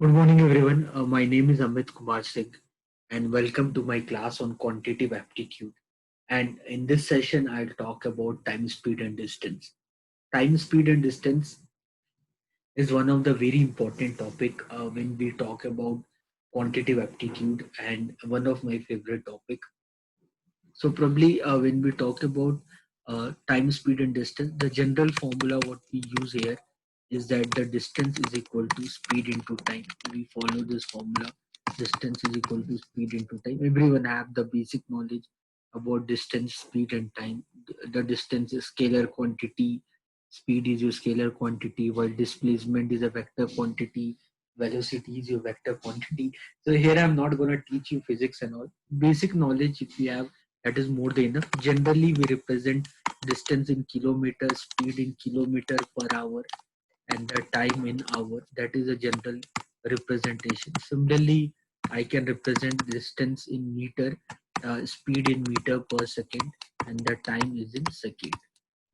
Good morning, everyone. My name is Amit Kumar Singh, and welcome to my class on quantitative aptitude. And in this session, I'll talk about time, speed, and distance. Time, speed, and distance is one of the very important topic when we talk about quantitative aptitude, and one of my favorite topic. So probably when we talk about time, speed, and distance, the general formula what we use here is that the distance is equal to speed into time. We follow this formula. Distance is equal to speed into time. Everyone have the basic knowledge about distance, speed, and time. The distance is scalar quantity. Speed is your scalar quantity, while displacement is a vector quantity. Velocity is your vector quantity. So here I'm not going to teach you physics and all. Basic knowledge if you have, that is more than enough. Generally, we represent distance in kilometers, speed in kilometer per hour, and the time in hour. That is a general representation. Similarly, I can represent distance in meter, speed in meter per second, and the time is in second.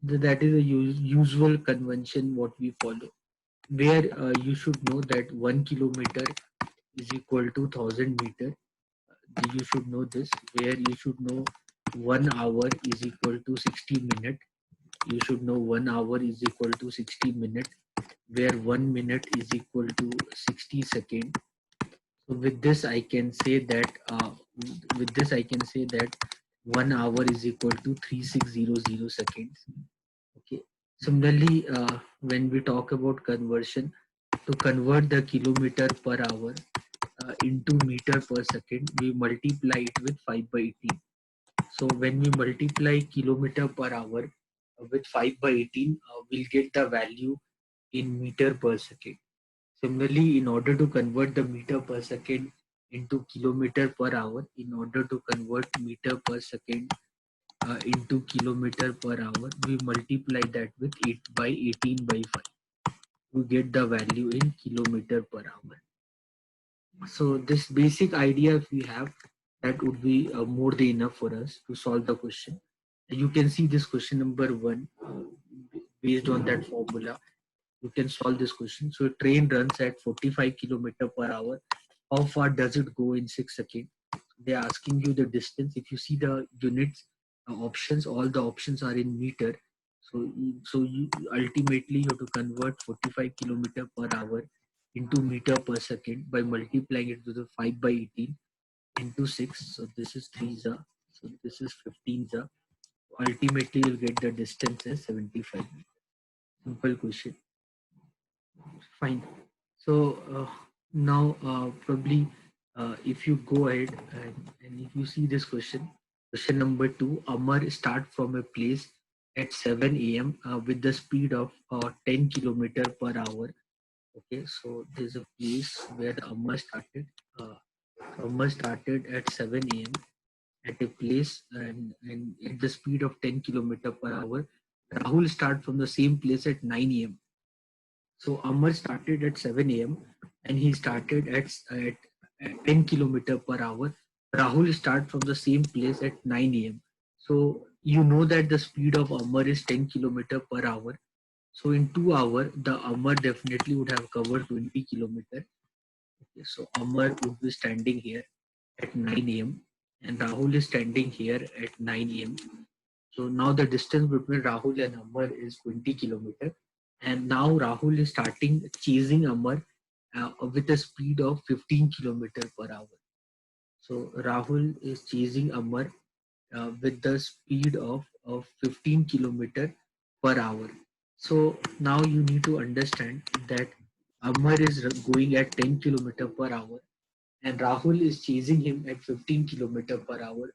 That is a usual convention what we follow. Where you should know that 1 kilometer is equal to 1,000 meter. You should know this. Where you should know 1 hour is equal to 60 minute. You should know 1 hour is equal to 60 minute, where 1 minute is equal to 60 second. So with this I can say that 1 hour is equal to 3600 seconds. Okay. Similarly, when we talk about conversion, to convert the kilometer per hour into meter per second, we multiply it with 5 by 18. So when we multiply kilometer per hour with 5 by 18, we'll get the value in meter per second. Similarly, in order to convert the meter per second into kilometer per hour, in order to convert meter per second into kilometer per hour, we multiply that with 8 by 18 by 5 to get the value in kilometer per hour. So this basic idea if we have, that would be more than enough for us to solve the question. You can see this question number one based on that formula. You can solve this question. So a train runs at 45 kilometer per hour. How far does it go in 6 seconds? They're asking you the distance. If you see the units options, all the options are in meter. So you ultimately you have to convert 45 kilometer per hour into meter per second by multiplying it with the 5 by 18 into 6. So this is 3 za. So this is 15 za. Ultimately you'll get the distance as 75. Simple question. Fine. So now probably if you go ahead and if you see this question number two, Amar start from a place at 7 a.m. With the speed of 10 kilometer per hour. Okay, so there's a place where Amar started. Amar started at 7 a.m. at a place and at the speed of 10 kilometer per hour. Rahul start from the same place at 9 a.m. So Amar started at 7 a.m. and he started at 10 kilometer per hour. Rahul start from the same place at 9 a.m. So you know that the speed of Amar is 10 kilometer per hour. So in 2 hours, the Amar definitely would have covered 20 kilometer. Okay, so Amar would be standing here at 9 a.m. and Rahul is standing here at 9 a.m. So now the distance between Rahul and Amar is 20 kilometer, and now Rahul is starting chasing Amar with a speed of 15 kilometer per hour. So Rahul is chasing Amar with the speed of 15 kilometer per hour. So now you need to understand that Amar is going at 10 kilometer per hour and Rahul is chasing him at 15 kilometer per hour.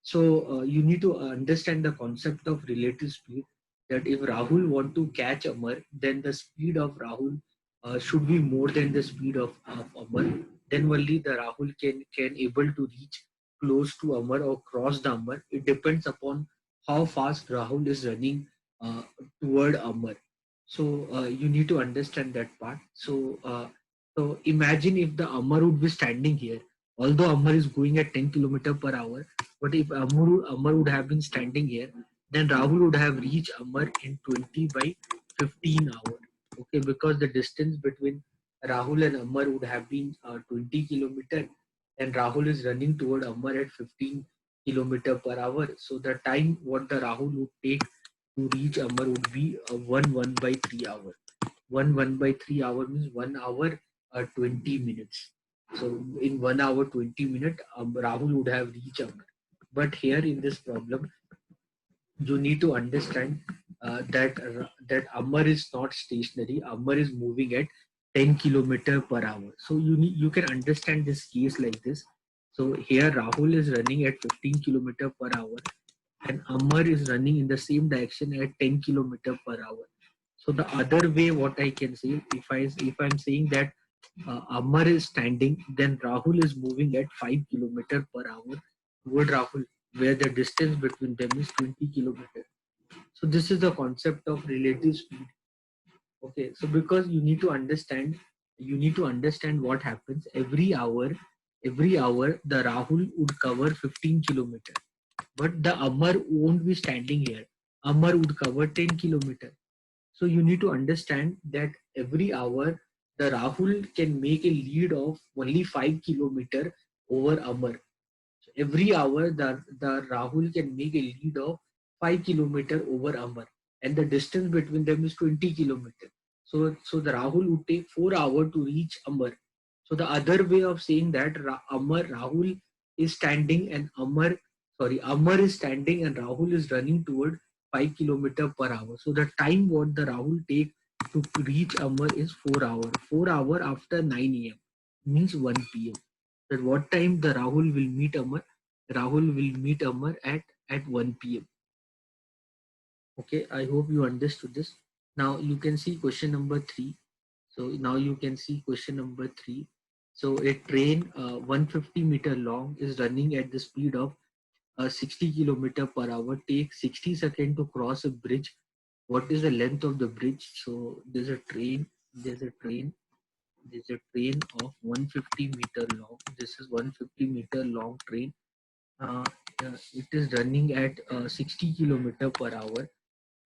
So you need to understand the concept of relative speed. That if Rahul want to catch Amar, then the speed of Rahul should be more than the speed of Amar. Then only the Rahul can able to reach close to Amar or cross the Amar. It depends upon how fast Rahul is running toward Amar. So you need to understand that part. So imagine if the Amar would be standing here, although Amar is going at 10 kilometer per hour. But if Amar would have been standing here, then Rahul would have reached Amar in 20 by 15 hour. Okay, because the distance between Rahul and Amar would have been 20 kilometer, and Rahul is running toward Amar at 15 kilometer per hour. So the time what the Rahul would take to reach Amar would be 1 by 3 hour. 1 by 3 hour means 1 hour 20 minutes. So in 1 hour 20 minutes, Rahul would have reached Amar. But here in this problem, you need to understand that Amar is not stationary. Amar is moving at 10 kilometer per hour. So you can understand this case like this. So here Rahul is running at 15 kilometer per hour, and Amar is running in the same direction at 10 kilometer per hour. So the other way, what I can say, if I'm saying that Amar is standing, then Rahul is moving at 5 kilometer per hour toward Rahul, where the distance between them is 20 kilometer. So this is the concept of relative speed. Okay, so because you need to understand what happens every hour. Every hour, the Rahul would cover 15 kilometer, but the Amar won't be standing here. Amar would cover 10 kilometer. So you need to understand that every hour the Rahul can make a lead of only 5 kilometer over Amar. So every hour the Rahul can make a lead of 5 kilometer over Amar, and the distance between them is 20 kilometer. So the Rahul would take 4 hours to reach Amar. So the other way of saying that Rahul is standing and Amar is standing and Rahul is running toward 5 kilometer per hour. So the time what the Rahul take to reach Amar is 4 hours. 4 hours after 9 a.m. means 1 p.m. At what time the Rahul will meet Amar? Rahul will meet Amar at 1 p.m. Okay, I hope you understood this. Now you can see question number 3. So now you can see question number 3. So a train 150-meter long is running at the speed of 60 kilometer per hour. Take 60 seconds to cross a bridge. What is the length of the bridge? So there's a train, there's a train of 150-meter long. This is 150-meter long train. uh, it is running at 60 kilometer per hour.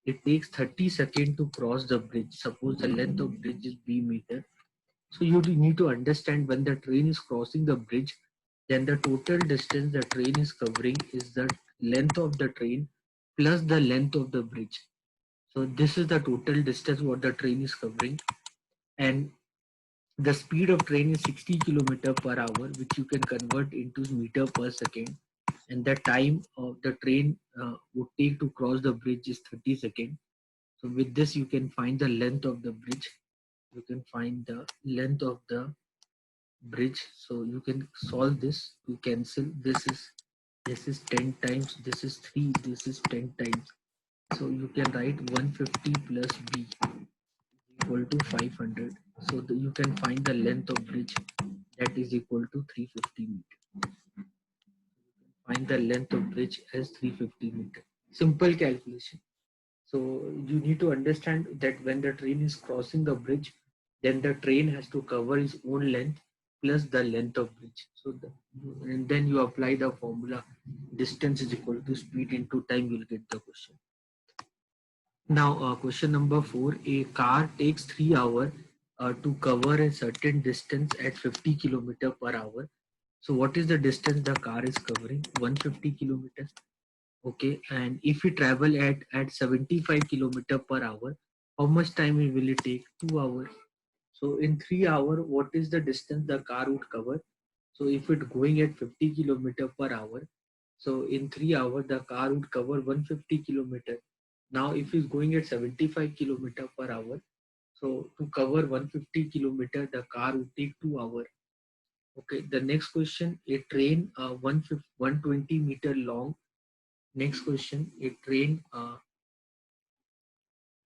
It takes 30 seconds to cross the bridge. Suppose the length of bridge is b meter. So you need to understand when the train is crossing the bridge, then the total distance the train is covering is the length of the train plus the length of the bridge. So this is the total distance what the train is covering, and the speed of train is 60 kilometer per hour, which you can convert into meter per second, and the time of the train would take to cross the bridge is 30 seconds. So with this, you can find the length of the bridge. You can find the length of the bridge. So you can solve this to cancel. This is 10 times. This is 3. This is 10 times. So you can write 150 plus b equal to 500. So you can find the length of bridge that is equal to 350 meter. Find the length of bridge as 350 meter. Simple calculation. So you need to understand that when the train is crossing the bridge, then the train has to cover its own length plus the length of bridge. And then you apply the formula, distance is equal to speed into time, you'll get the question. Now, question number 4, a car takes 3 hours to cover a certain distance at 50 kilometer per hour. So what is the distance the car is covering? 150 kilometers. Okay, and if we travel at 75 kilometer per hour, how much time will it take? 2 hours. So in 3 hours, what is the distance the car would cover? So if it going at 50 kilometer per hour, so in 3 hours the car would cover 150 kilometer. Now if it's going at 75 kilometer per hour, so to cover 150 kilometer, the car would take 2 hours. Okay, the next question, a train 120 meter long. Next question, a train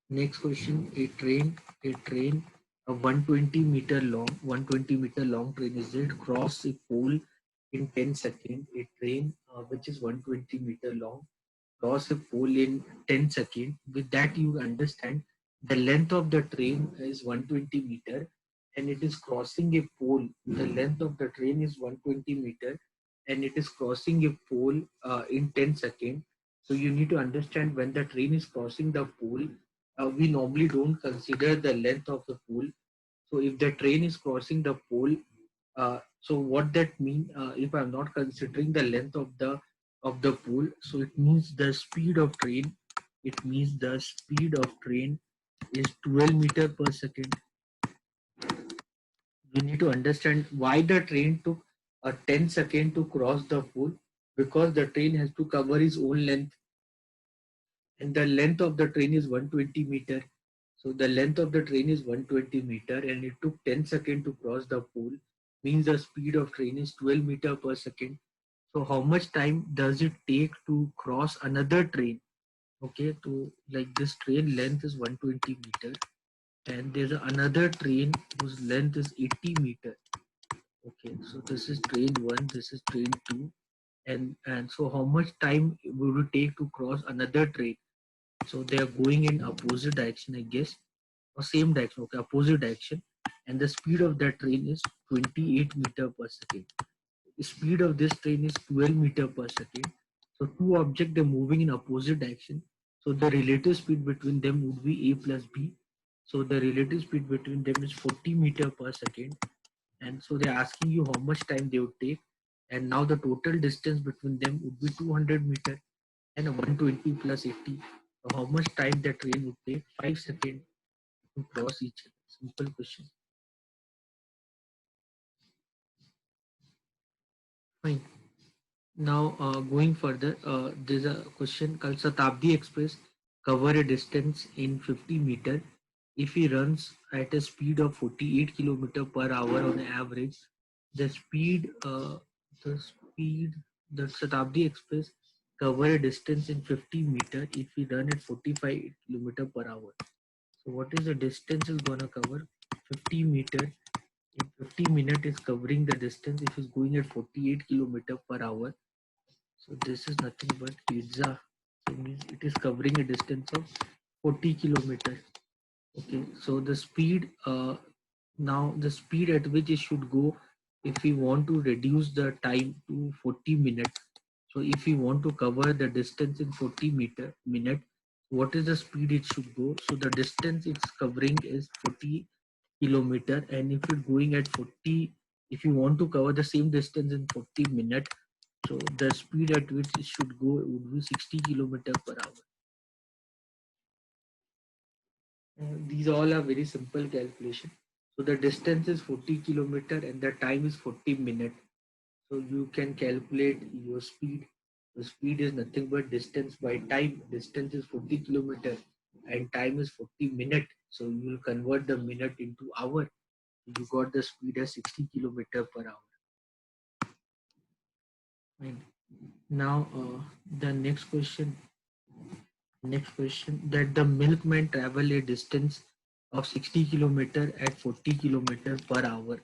Next question, a train, a 120 meter long train is it cross a pole in 10 seconds. A train which is 120-meter long cross a pole in 10 seconds. With that, you understand the length of the train is 120 meter and it is crossing a pole. The length of the train is 120 meter and it is crossing a pole in 10 seconds. So you need to understand when the train is crossing the pole, we normally don't consider the length of the pole. So if the train is crossing the pole, so what that mean, if I'm not considering the length of the pole, so it means the speed of train, it means the speed of train is 12 meter per second. We need to understand why the train took a 10 second to cross the pole, because the train has to cover its own length, and the length of the train is 120 meter. So the length of the train is 120 meter, and it took 10 seconds to cross the pole, means the speed of train is 12 meter per second. So how much time does it take to cross another train? Okay, to like this train length is 120 meter, and there's another train whose length is 80 meter. Okay, so this is train 1, this is train 2, and so how much time would it take to cross another train? So they are going in opposite direction, I guess, or same direction. Okay, opposite direction, and the speed of that train is 28 meter per second. The speed of this train is 12 meter per second. So two objects are moving in opposite direction. So the relative speed between them would be a plus b. So the relative speed between them is 40 meter per second, and so they're asking you how much time they would take, and now the total distance between them would be 200 meter, and a 120 plus 80. So how much time the train would take? 5 seconds to cross each other. Simple question. Fine. Now going further, there's a question called Satabdi Express cover a distance in 50 meter if he runs at a speed of 48 kilometer per hour on average. The speed, the speed, the Satabdi Express cover a distance in 50 meter if we run at 45 kilometer per hour. So what is the distance is gonna cover? 50 meter in 50 minutes is covering the distance if it's going at 48 kilometer per hour. So this is nothing but pizza. So means it is covering a distance of 40 kilometer. Okay, so the speed, now the speed at which it should go if we want to reduce the time to 40 minutes. So if we want to cover the distance in 40 minute, what is the speed it should go? So the distance it's covering is 40 kilometer, and if it's going at 40, if you want to cover the same distance in 40 minutes, so the speed at which it should go would be 60 kilometer per hour. These all are very simple calculation. So the distance is 40 kilometer and the time is 40 minutes. So you can calculate your speed. The speed is nothing but distance by time. Distance is 40 kilometer and time is 40 minutes. So you will convert the minute into hour. You got the speed as 60 kilometer per hour. Fine. Now the next question, that the milkman travel a distance of 60 kilometer at 40 kilometer per hour.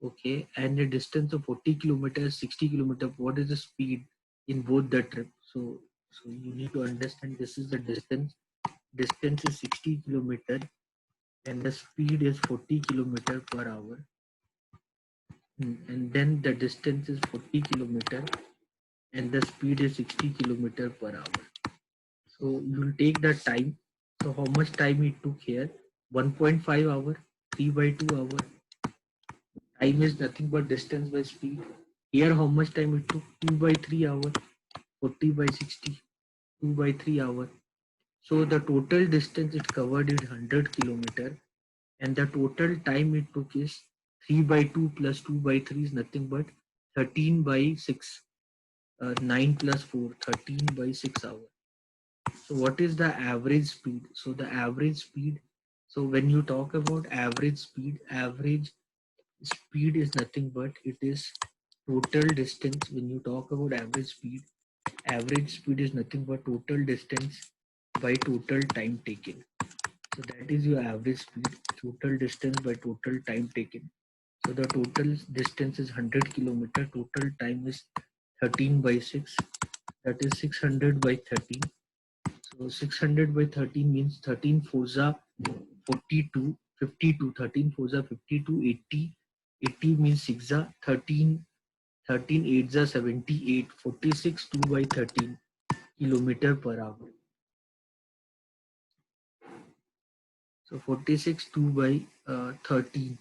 Okay, and a distance of 40 kilometers, 60 kilometer. What is the speed in both the trip? So you need to understand this is the distance. Distance is 60 kilometer and the speed is 40 kilometer per hour. And then the distance is 40 kilometer and the speed is 60 kilometer per hour. So you'll take the time. So how much time it took here? 1.5 hour, 3 by 2 hour. Time is nothing but distance by speed. Here how much time it took? 2 by 3 hour, 40 by 60, 2 by 3 hour. So the total distance it covered is 100 kilometer, and the total time it took is 3 by 2 plus 2 by 3 is nothing but 13 by 6. 9 plus 4, 13 by 6 hours. So what is the average speed? So the average speed, so when you talk about average speed is nothing but it is total distance. When you talk about average speed is nothing but total distance by total time taken. So that is your average speed, total distance by total time taken. So the total distance is 100 kilometer, total time is 13 by 6, that is 600 by 13. So 600 by 13 means 13 fours are 42, 52, 13 fours are 52, 80. 80 means 6 are 13, 13 8s are 78, 46, 2 by 13 kilometer per hour. So 46 2 by 13.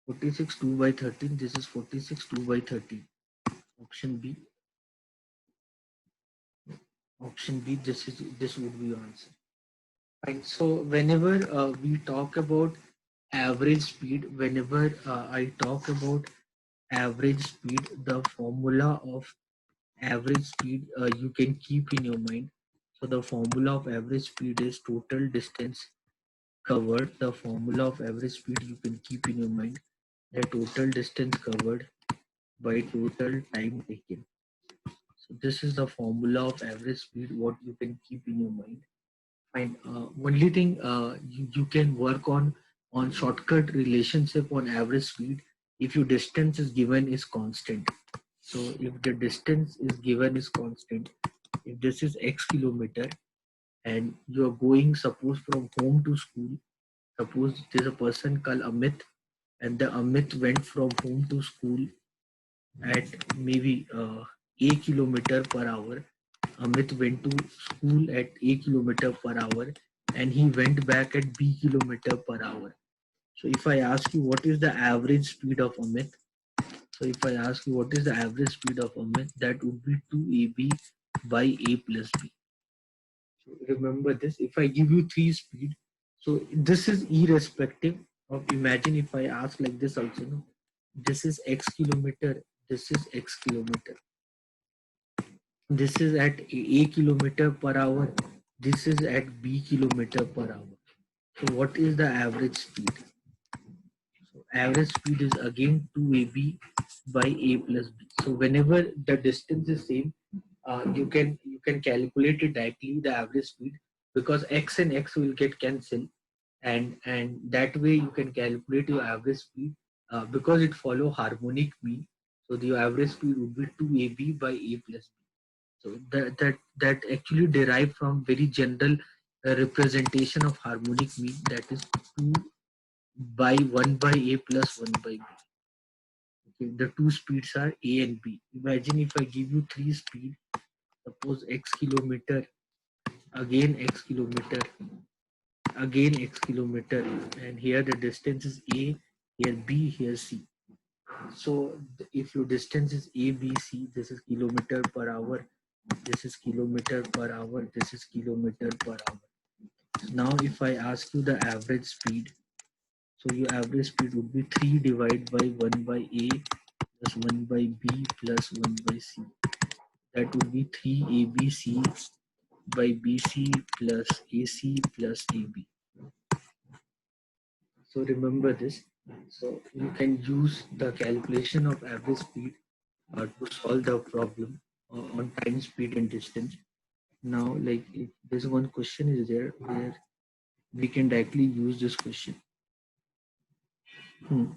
46 2 by 13. This is 46 2 by 13. Option B. Option B. This would be your answer. Right. So whenever we talk about average speed, whenever I talk about average speed, the formula of average speed you can keep in your mind. So the formula of average speed is total distance covered. The formula of average speed you can keep in your mind, the total distance covered by total time taken. So this is the formula of average speed, what you can keep in your mind. Fine. Only thing you can work on shortcut relationship on average speed if your distance is given is constant. So if the distance is given is constant, if this is x kilometer and you are going suppose from home to school, suppose there's a person called Amit and the Amit went from home to school at maybe a kilometer per hour. Amit went to school at a kilometer per hour and he went back at b kilometer per hour. So if I ask you what is the average speed of Amit, so if I ask you what is the average speed of Amit, that would be 2ab by a plus b. So remember this. If I give you three speed, so this is irrespective of. Imagine if I ask like this also. No, this is x kilometer. This is x kilometer. This is at a kilometer per hour. This is at b kilometer per hour. So what is the average speed? So average speed is again 2ab by a plus b. So whenever the distance is same, you can calculate it directly the average speed, because x and x will get cancelled, and that way you can calculate your average speed because it follow harmonic mean. So the average speed would be 2ab by a plus b. So that actually derived from very general representation of harmonic mean, that is 2 by 1 by a plus 1 by b. Okay, the two speeds are a and b. Imagine if I give you three speed, suppose x kilometer, again x kilometer, again x kilometer, and here the distance is a, here b, here c. So if your distance is a, b, c, this is kilometer per hour, this is kilometer per hour, this is kilometer per hour. Now if I ask you the average speed, so your average speed would be 3 divided by 1 by a plus 1 by b plus 1 by c. That would be 3abc by bc plus ac plus ab. So remember this. So you can use the calculation of average speed to solve the problem on time, speed, and distance. Now, like if there's one question is there where we can directly use this question.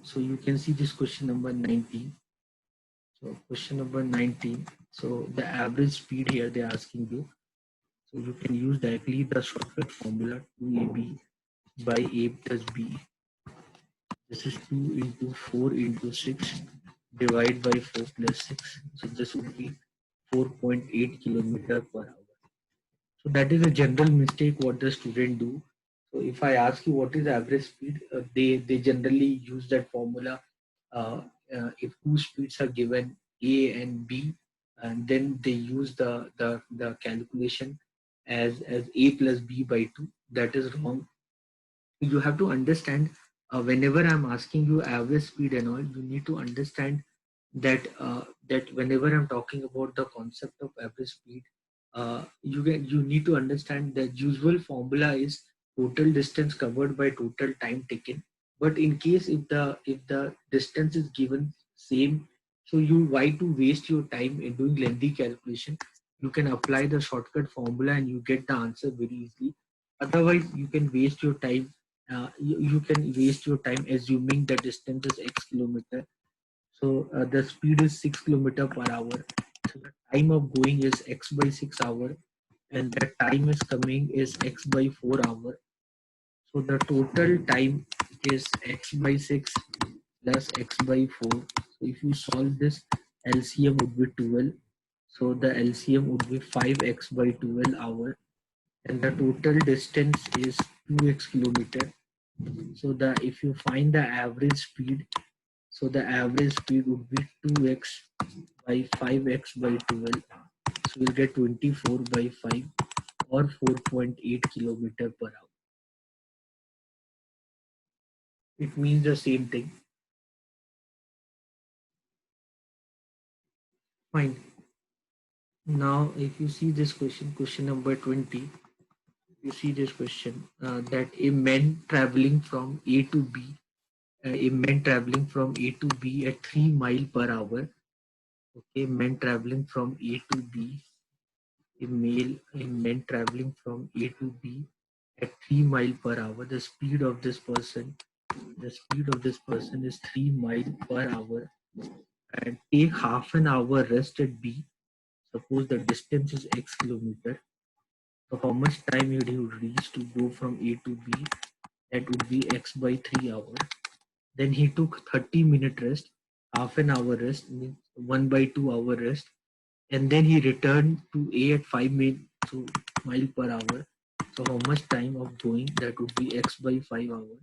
So you can see this question number 19. So question number 19. So the average speed here they're asking you. So you can use directly the shortcut formula 2ab by a plus b. This is 2 into 4 into 6 divided by 4 plus 6. So this would be 4.8 kilometer per hour. So that is a general mistake what the student do. So if I ask you what is the average speed, they generally use that formula. Uh, if two speeds are given, A and B, and then they use the calculation as A plus B by 2. That is wrong. You have to understand whenever I'm asking you average speed and all, you need to understand that whenever I'm talking about the concept of average speed, you need to understand the usual formula is total distance covered by total time taken. But in case if the distance is given same, so you why to waste your time in doing lengthy calculation? You can apply the shortcut formula and you get the answer very easily. Otherwise, you can waste your time. You can waste your time assuming the distance is x kilometer, so the speed is 6 kilometer per hour. So the time of going is x by 6 hour, and the time is coming is x by 4 hour. So the total time is x by 6 plus x by 4. So if you solve this, LCM would be 12. So the LCM would be 5x by 12 hour, and the total distance is 2x kilometer. So if you find the average speed, so the average speed would be 2x by 5x by 12. So we'll get 24 by 5 or 4.8 kilometer per hour. It means the same thing. Fine. Now, if you see this question, question number 20, you see this question that a man traveling from A to B, a man traveling from A to B at 3 mile per hour. Okay, man traveling from A to B, a man traveling from A to B at 3 mile per hour. The speed of this person is 3 mile per hour, and take half an hour rest at B. Suppose the distance is x kilometer. So how much time would he reach to go from A to B? That would be x by 3 hours. Then he took 30-minute rest, half an hour rest, means 1 by 2 hour rest, and then he returned to A at 5 mile per hour. So how much time of going? That would be x by 5 hours.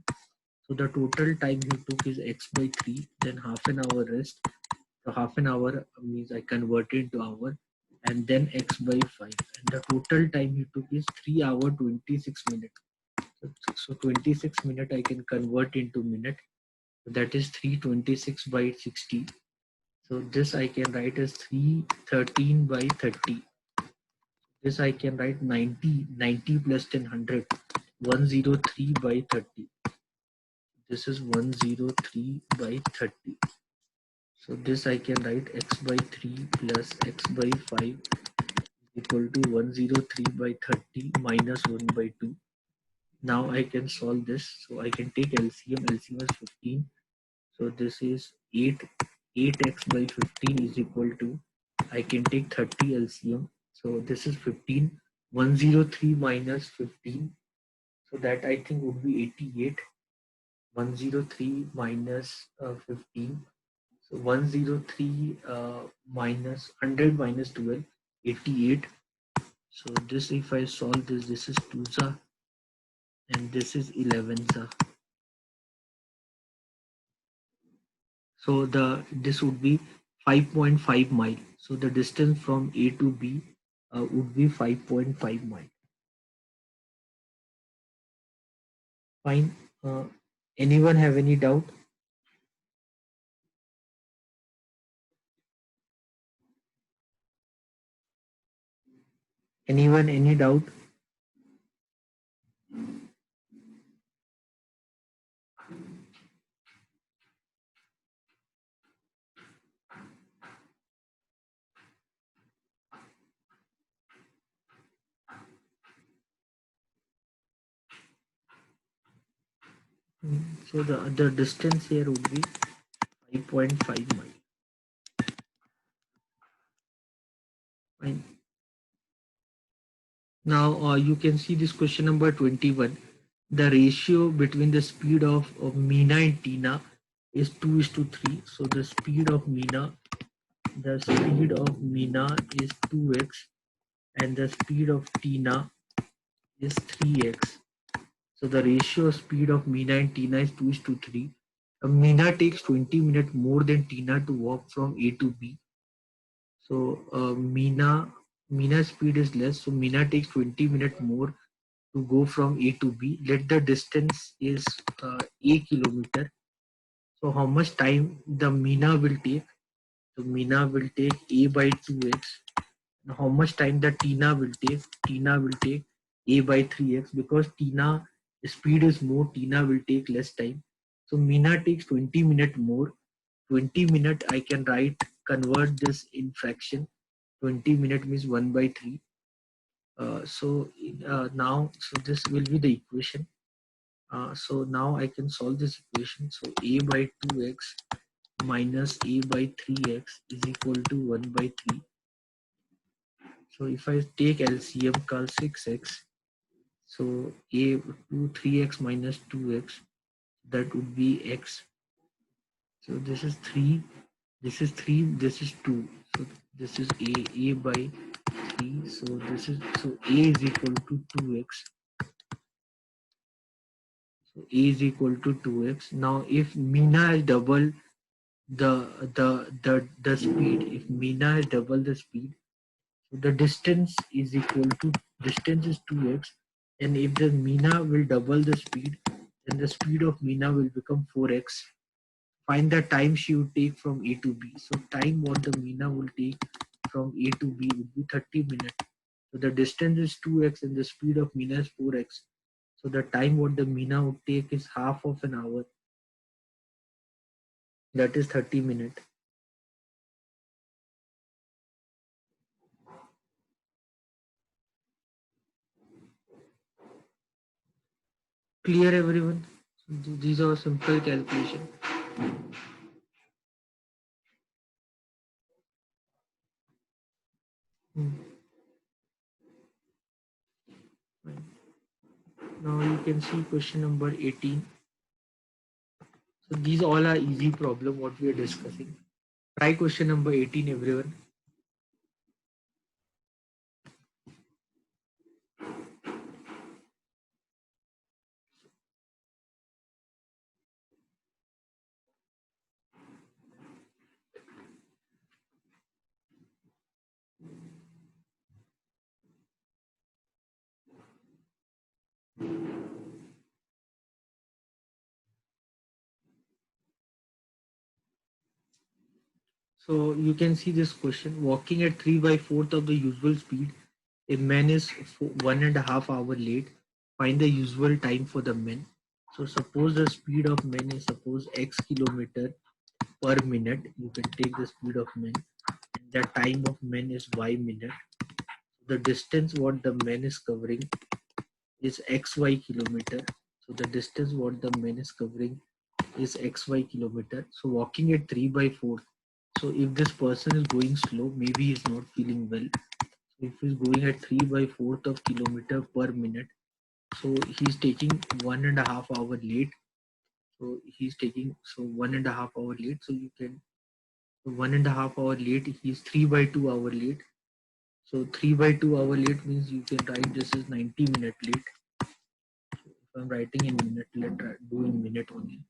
So the total time he took is x by 3, then half an hour rest. So half an hour means I convert it into hour, and then x by 5. And the total time he took is 3 hour 26 minutes. So 26 minute I can convert into minute. That is 326 by 60. So this I can write as 313 by 30. This I can write 90 plus 10, 100. 103 by 30. This is 103 by 30. So this I can write x by 3 plus x by 5 equal to 103 by 30 minus 1 by 2. Now I can solve this. So I can take LCM. LCM is 15. So this is 8x by 15 is equal to, I can take 30 LCM. So this is 15. 103 minus 15. So that I think would be 88. 103 minus 15. So 103 minus 100 minus 12, 88. So this, if I solve this, this is 2 and this is 11 . So this would be 5.5 mile. So the distance from A to B would be 5.5 mile. Fine. Anyone have any doubt? Anyone any doubt? So the distance here would be 5.5 mile. Fine. Now you can see this question number 21. The ratio between the speed of Meena and Tina is 2:3. So the speed of Meena is 2x and the speed of Tina is 3x. So the ratio of speed of Meena and Tina is 2:3. Meena takes 20 minutes more than Tina to walk from A to B. So Meena's speed is less. So Meena takes 20 minutes more to go from A to B. Let the distance is A kilometer. So how much time the Meena will take? So Meena will take A by 2x. Now how much time the Tina will take? Tina will take A by 3x, because Tina speed is more, Tina will take less time. So Meena takes 20 minutes more. 20 minute I can convert this in fraction. 20 minute means 1 by 3. So this will be the equation. So now I can solve this equation. So A by 2x minus A by 3x is equal to 1 by 3. So if I take LCM, call 6x. So A 3x minus 2x, that would be x. So this is 3, this is 3, this is 2. So this is A by 3. So A is equal to 2x. So A is equal to 2x. Now if Meena has double the speed, if Meena has double the speed, so the distance is equal to, distance is 2x, and if the Meena will double the speed, then the speed of Meena will become 4x. Find the time she would take from A to B. So time what the Meena will take from A to B would be 30 minutes. So the distance is 2x and the speed of Meena is 4x. So the time what the Meena would take is half of an hour. That is 30 minutes. Clear everyone? So these are simple calculation. Hmm. Now you can see question number 18. So these all are easy problem what we are discussing. Try question number 18 everyone. So you can see this question. Walking at 3 by 4th of the usual speed, a man is 1.5 hours late. Find the usual time for the man. So suppose the speed of man is suppose x kilometer per minute. You can take the speed of man. And the time of man is y minute. The distance what the man is covering is xy kilometer. So the distance what the man is covering is xy kilometer. So walking at 3 by 4. So if this person is going slow, maybe he's not feeling well. So if he's going at 3 by 4th of kilometer per minute, so he's taking 1.5 hour late. So he's taking, so 1.5 hour late. So you can, 1.5 hour late, he's 3 by 2 hour late. So 3 by 2 hour late means you can write this is 90 minute late. If I'm writing in minute, let do in minute only.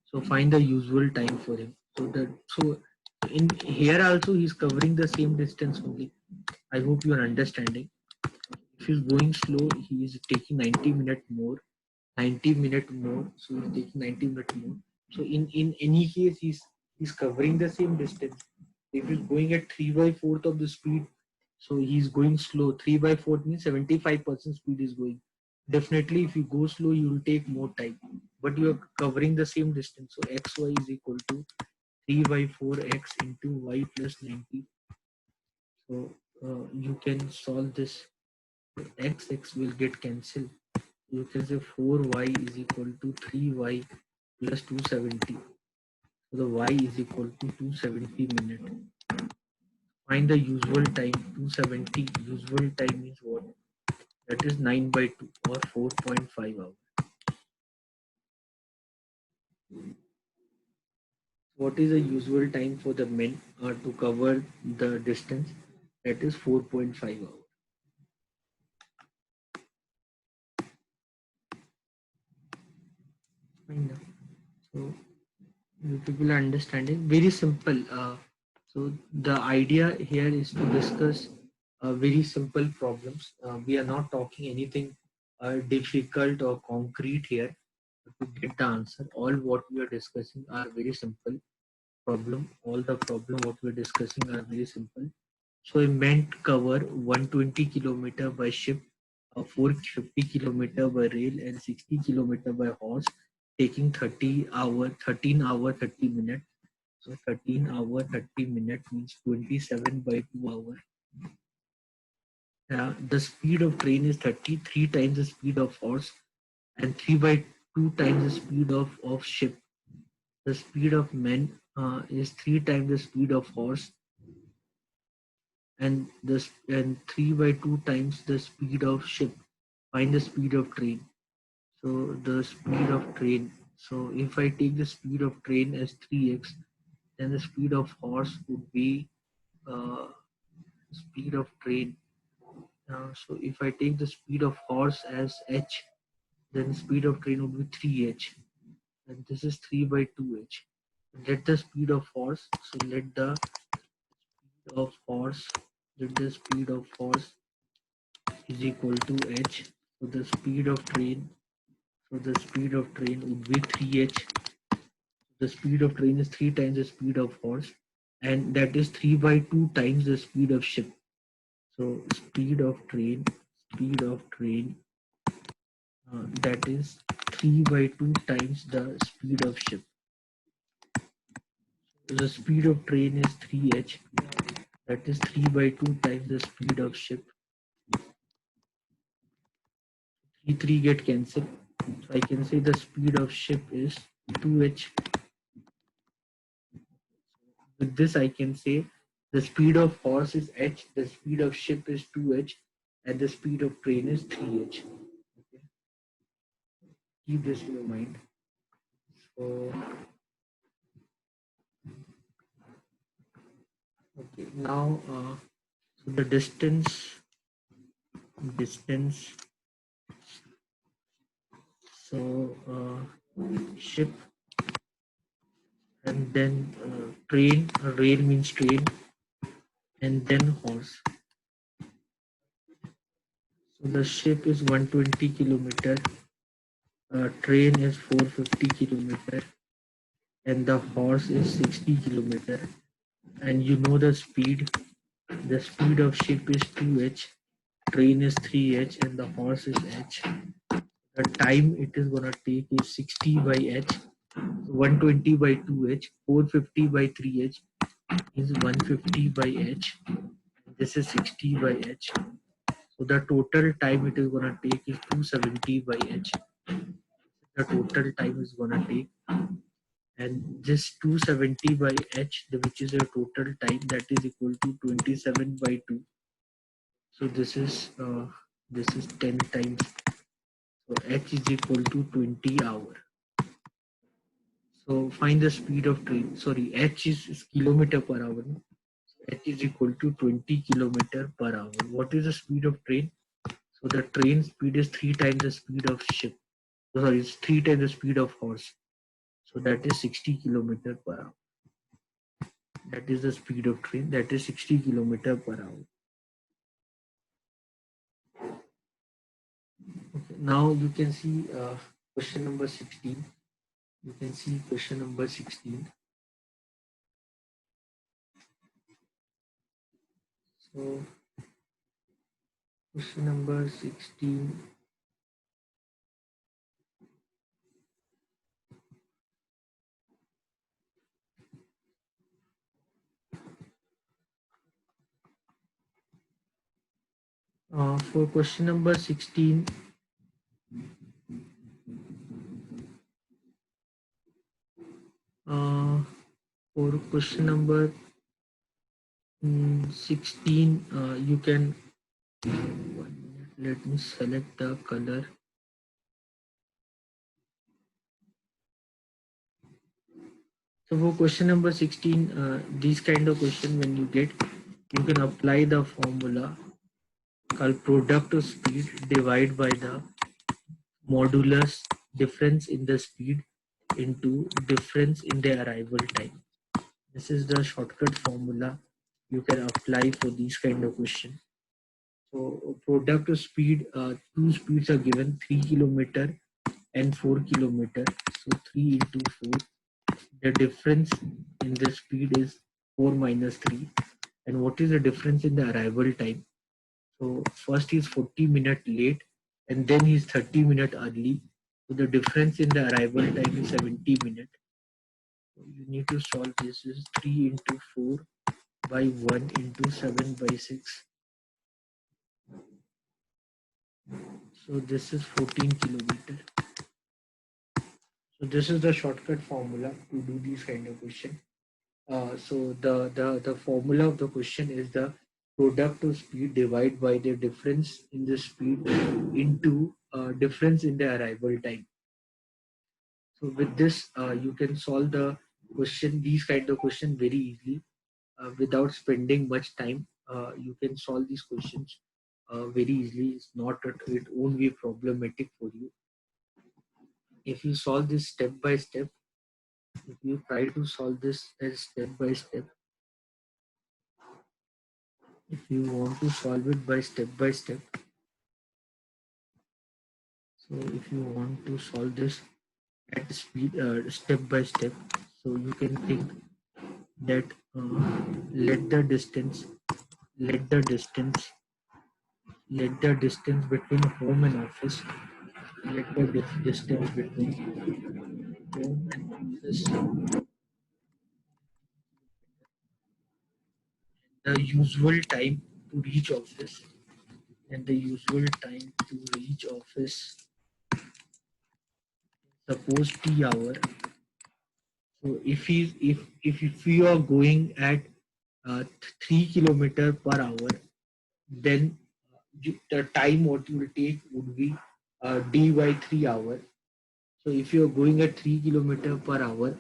So find the usual time for him. So in here also he's covering the same distance only. I hope you are understanding. If he's going slow, he is taking 90 minute more. 90 minute more. So he's taking 90 minute more. So in any case, he's covering the same distance. If he's going at 3 by 4th of the speed, so he's going slow. 3 by 4th means 75% speed is going. Definitely, if you go slow, you will take more time. But you are covering the same distance. So xy is equal to 3 by 4x into y plus 90. So you can solve this. X will get cancelled. You can say 4y is equal to 3y plus 270. So the y is equal to 270 minutes. Find the usual time. 270 usual time is what? That is 9 by 2 or 4.5 hours. What is the usual time for the men to cover the distance? That is 4.5 hours. Find out. So you people are understanding. Very simple. So the idea here is to discuss very simple problems. We are not talking anything difficult or concrete here to get the answer. All what we are discussing are very simple problem. All the problem what we are discussing are very simple. So it meant cover 120 kilometer by ship, 450 kilometer by rail, and 60 kilometer by horse, taking 13 hour, 30 minutes. So 13 hour, 30 minutes means 27 by 2 hours. The speed of train is 33 times the speed of horse and 3 by 2 times the speed of ship. The speed of men is 3 times the speed of horse and 3 by 2 times the speed of ship. Find the speed of train. So the speed of train. So if I take the speed of train as 3x, then the speed of horse would be uh, speed of train. So if I take the speed of horse as h, then speed of train would be 3h, and this is 3 by 2h. Let the speed of horse, so of horse, let the speed of horse is equal to h. So the speed of train, would be 3h. The speed of train is 3 times the speed of horse, and that is 3 by 2 times the speed of ship. So speed of train, that is 3 by 2 times the speed of ship. So the speed of train is 3h, that is 3 by 2 times the speed of ship. 3 get cancelled. So I can say the speed of ship is 2h. With this I can say the speed of horse is h, the speed of ship is 2h, and the speed of train is 3h. Okay. Keep this in your mind. So okay, now so the distance. So ship, and then train. Rail means train, and then horse. So the ship is 120 kilometer, train is 450 kilometer, and the horse is 60 kilometer. And you know the speed. The speed of ship is 2h, train is 3h, and the horse is h. The time it is gonna take is 60 by h, 120 by 2h, 450 by 3h is 150 by h. This is 60 by h. So the total time it is gonna take is 270 by h. The total time is gonna take, and this 270 by h, which is the total time, that is equal to 27 by 2. So this is 10 times. So h is equal to 20 hour. So find the speed of train. Sorry, h is kilometer per hour. No? H is equal to 20 kilometer per hour. What is the speed of train? So the train speed is 3 times the speed of ship. Sorry, it's 3 times the speed of horse. So that is 60 kilometer per hour. That is the speed of train. That is 60 kilometer per hour. Okay. Now you can see question number 16. You can see question number 16. So question number 16. For question number 16, for question number 16, you can, 1 minute, let me select the color. So for question number 16, these kind of question when you get, you can apply the formula called product of speed divided by the modulus difference in the speed into difference in the arrival time. This is the shortcut formula you can apply for these kind of question. So product of speed, two speeds are given, 3 kilometer and 4 kilometer. So 3 into 4. The difference in the speed is 4 minus 3. And what is the difference in the arrival time? So first is 40-minute late, and then he's 30-minute early. So the difference in the arrival time is 70 minutes. So you need to solve this. This is 3 into 4 by 1 into 7 by 6. So this is 14 kilometer. So this is the shortcut formula to do these kind of question. So the formula of the question is the product of speed divided by the difference in the speed into difference in the arrival time. So with this, you can solve the question, these kind of question very easily without spending much time. You can solve these questions very easily. It's not, it won't be problematic for you. if you solve this step by step, if you try to solve this as step by step, if you want to solve it by step, so if you want to solve this at speed, step by step, so you can think that let the distance let the distance let the distance between home and office let the distance between home and office, the usual time to reach office, and the usual time to reach office, suppose t-hour. So if you are going at 3 km per hour, then the time what you will take would be d by 3 hour. So if you are going at 3 km per hour,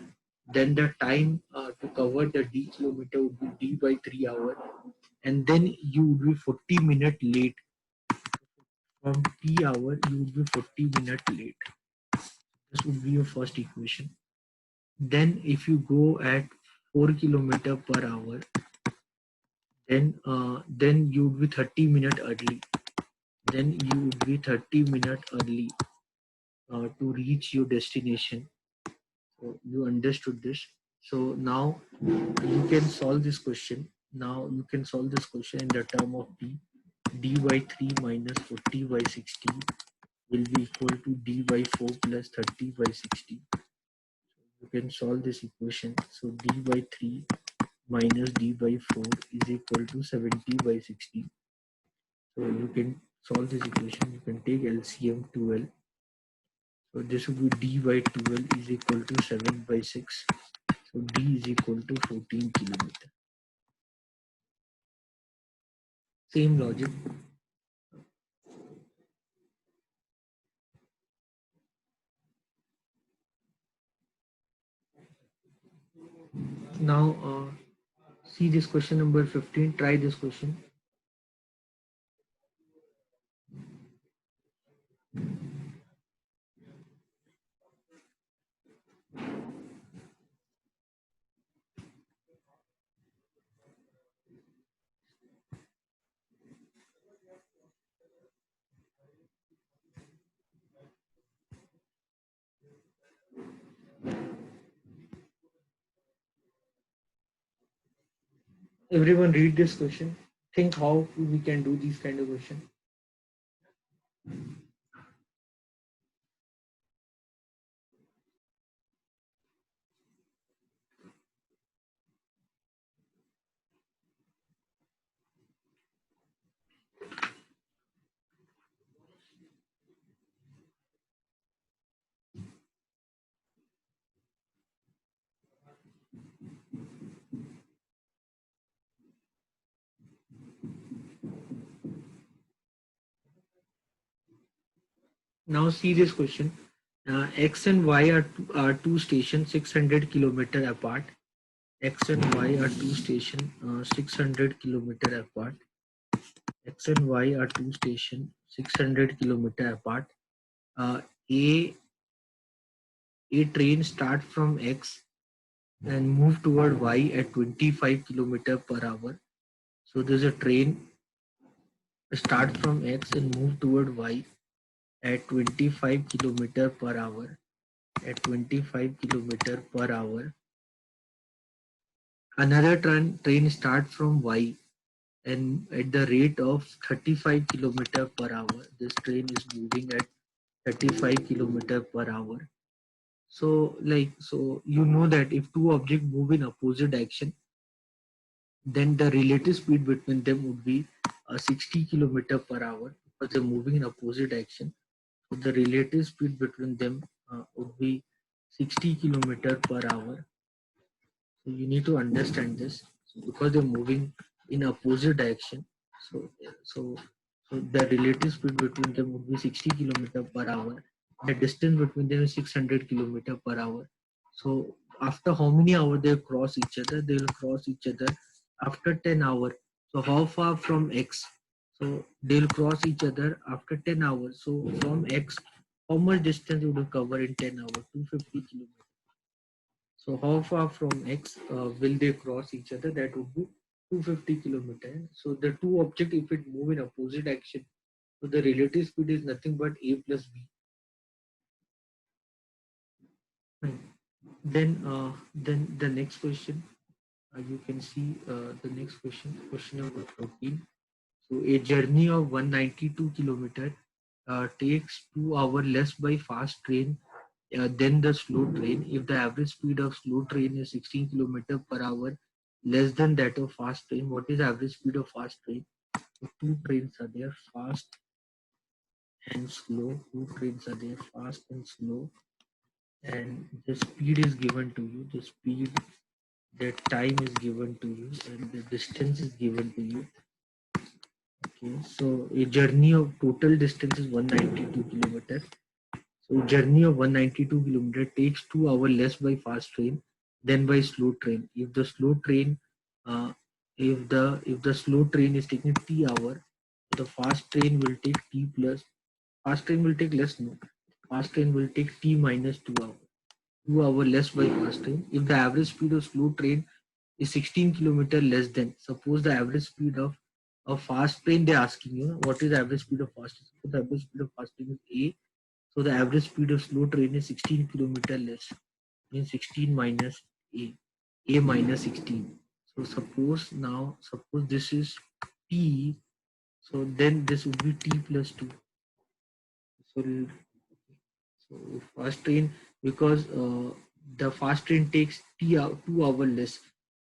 then the time to cover the d kilometer would be d by 3 hour, and then you would be 40 minutes late. From t-hour, you would be 40 minutes late. This would be your first equation. Then if you go at 4 km per hour, then you would be 30 minutes early. Then you would be 30 minutes early to reach your destination. So you understood this. So now you can solve this question. Now you can solve this question in the term of d by 3 minus 40 by 60 will be equal to d by 4 plus 30 by 60. You can solve this equation. So d by 3 minus d by 4 is equal to 70 by 60. So you can solve this equation. You can take LCM 12. So this would be d by 12 is equal to 7 by 6. So d is equal to 14 kilometer. Same logic. Now see this question number 15. Try this question. Everyone read this question. Think how we can do these kind of questions. Now see this question. X and Y are two stations 600 km apart. X and Y are two stations 600 km apart. X and Y are two stations 600 km apart. Uh, a a train start from X and move toward Y at 25 km per hour. So there's a train start from X and move toward Y at 25 km per hour. At 25 km per hour. Another train starts from Y and at the rate of 35 km per hour. This train is moving at 35 km per hour. So you know that if two objects move in opposite direction, then the relative speed between them would be 60 km per hour because they're moving in opposite direction. So the relative speed between them would be 60 km per hour. So you need to understand this. So because they're moving in opposite direction, so so so the relative speed between them would be 60 km per hour. The distance between them is 600 km per hour. So after how many hours they cross each other? They will cross each other after 10 hours. So how far from X? So they'll cross each other after 10 hours. So from X how much distance would you cover in 10 hours? 250 kilometers. So how far from X will they cross each other? That would be 250 kilometers. So the two objects, if it move in opposite action, so the relative speed is nothing but A plus B. Fine. Then the next question, you can see the next question number 14. So a journey of 192 kilometer takes 2 hours less by fast train than the slow train. If the average speed of slow train is 16 kilometer per hour, less than that of fast train, what is the average speed of fast train? So two trains are there, fast and slow. Two trains are there, fast and slow, and the speed is given to you. The speed, the time is given to you, and the distance is given to you. Okay, so a journey of total distance is 192 kilometers. So journey of 192 kilometers takes 2 hours less by fast train than by slow train. If the slow train, uh, if the slow train is taking t-hour, the fast train will take t plus. Fast train will take less. No, fast train will take t minus 2 hours. 2 hours less by fast train. If the average speed of slow train is 16 kilometer less than, suppose the average speed of a fast train, they're asking you what is the average speed of fast train. So the average speed of fast train is A. So the average speed of slow train is 16 kilometer less, means 16 minus A minus 16. So suppose this is T, so then this would be T plus 2. So, so fast train, because the fast train takes 2 hours less.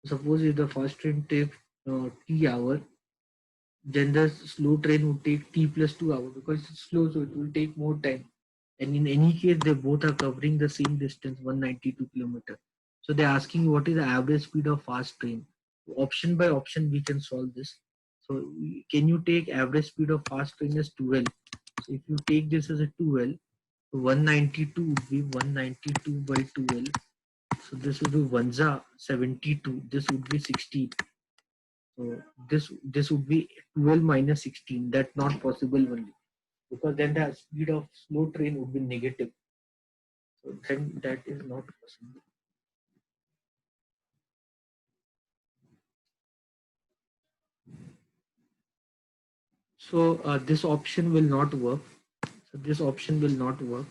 Suppose if the fast train takes T hour, then the slow train would take T plus 2 hours because it's slow, so it will take more time. And in any case, they both are covering the same distance, 192 kilometers. So they're asking what is the average speed of fast train. Option by option, we can solve this. So can you take average speed of fast train as 12? So if you take this as a 12, so 192 would be 192 by 12. So this would be 1 72. This would be 16. So this would be 12 minus 16. That's not possible only because then the speed of slow train would be negative. So then that is not possible. So this option will not work. So this option will not work.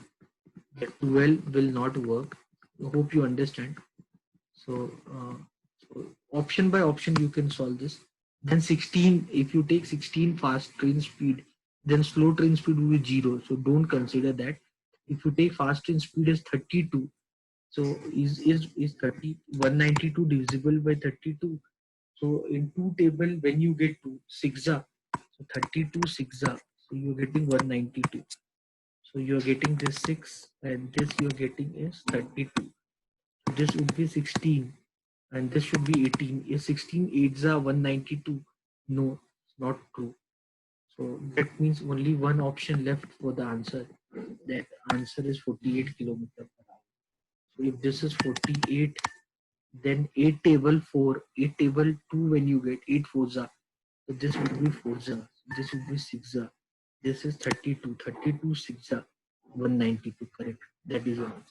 The 12 will not work. I hope you understand. So option by option you can solve this. Then 16, if you take 16 fast train speed, then slow train speed will be 0. So don't consider that. If you take fast train speed as 32, so is 192 divisible by 32? So in two table, when you get to 6, so 32 6, so you're getting 192. So you're getting this 6 and this you're getting is 32. So this would be 16 and this should be 18. Is 16 8s are 192? No, it's not true. So that means only one option left for the answer. That answer is 48 kilometer per hour. So if this is 48, then 8 table 4, 8 table 2 when you get 8 4s, so this would be 4s, this would be 6s. This is 32, 32 6s, 192, correct. That is one.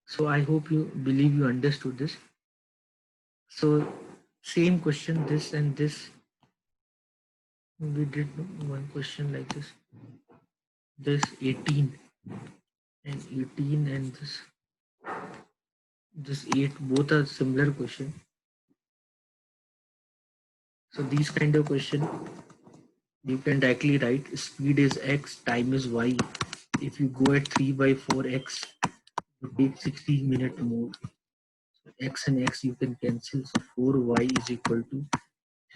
So I hope you believe you understood this. So same question, this and this. We did one question like this. This 18 and 18 and this 8, both are similar question. So these kind of question you can directly write speed is x, time is y. If you go at 3 by 4x, you take 16 minutes more. So x and x you can cancel. So 4y is equal to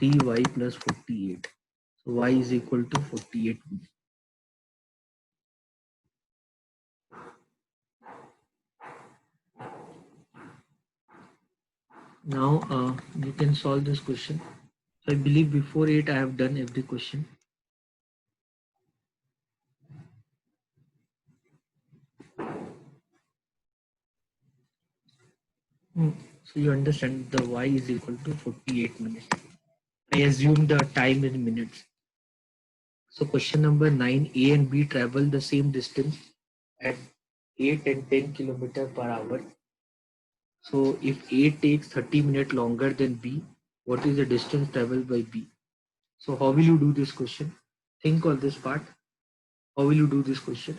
3y plus 48. So y is equal to 48 minutes. Now you can solve this question. So I believe before 8 I have done every question. So you understand the y is equal to 48 minutes. I assume the time in minutes. So question number 9, A and B travel the same distance at 8 and 10 kilometer per hour. So if A takes 30 minutes longer than B, what is the distance traveled by B? So how will you do this question? Think on this part. How will you do this question?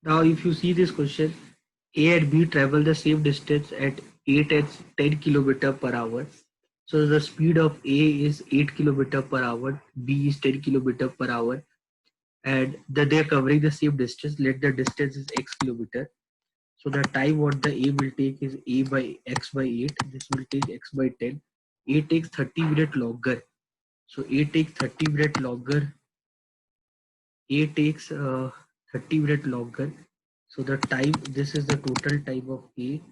Now if you see this question, A and B travel the same distance at 8 and 10 kilometer per hour. So the speed of A is 8 kilometer per hour, B is 10 kilometer per hour, and they're covering the same distance. Let the distance is x kilometer. So the time what the A will take is A by x by 8. This will take x by 10. A takes 30 minutes longer. So A takes 30 minutes longer. A takes 30 minutes longer. So the time, this is the total time of A.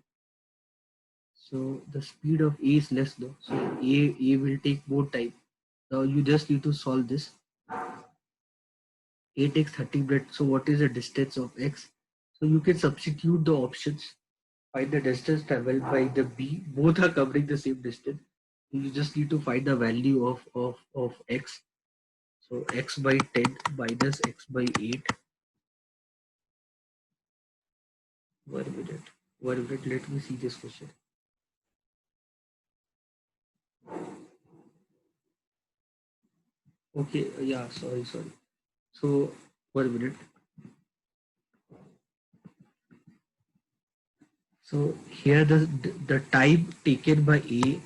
So the speed of A is less though. So A will take more time. Now you just need to solve this. A takes 30 minutes. So what is the distance of X? So you can substitute the options. Find the distance traveled by the B. Both are covering the same distance. You just need to find the value of X. So X by 10 minus X by 8. 1 minute. 1 minute. Let me see this question. Okay. Yeah. Sorry. So 1 minute. So here the time taken by A,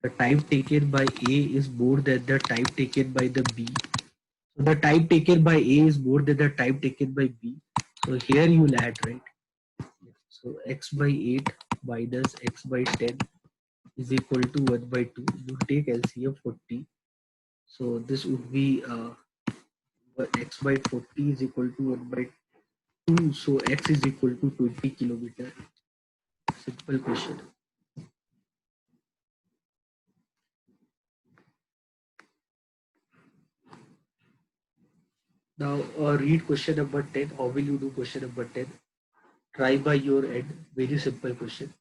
the time taken by A is more than the time taken by the B. So the time taken by A is more than the time taken by B. So here you will add, right? So x by 8 minus x by 10 is equal to 1 by 2. You take LCM 40. So this would be x by 40 is equal to 1 by 2. So x is equal to 20 kilometer. Simple question. Now read question number 10. How will you do question number 10? Try by your end. Very simple question.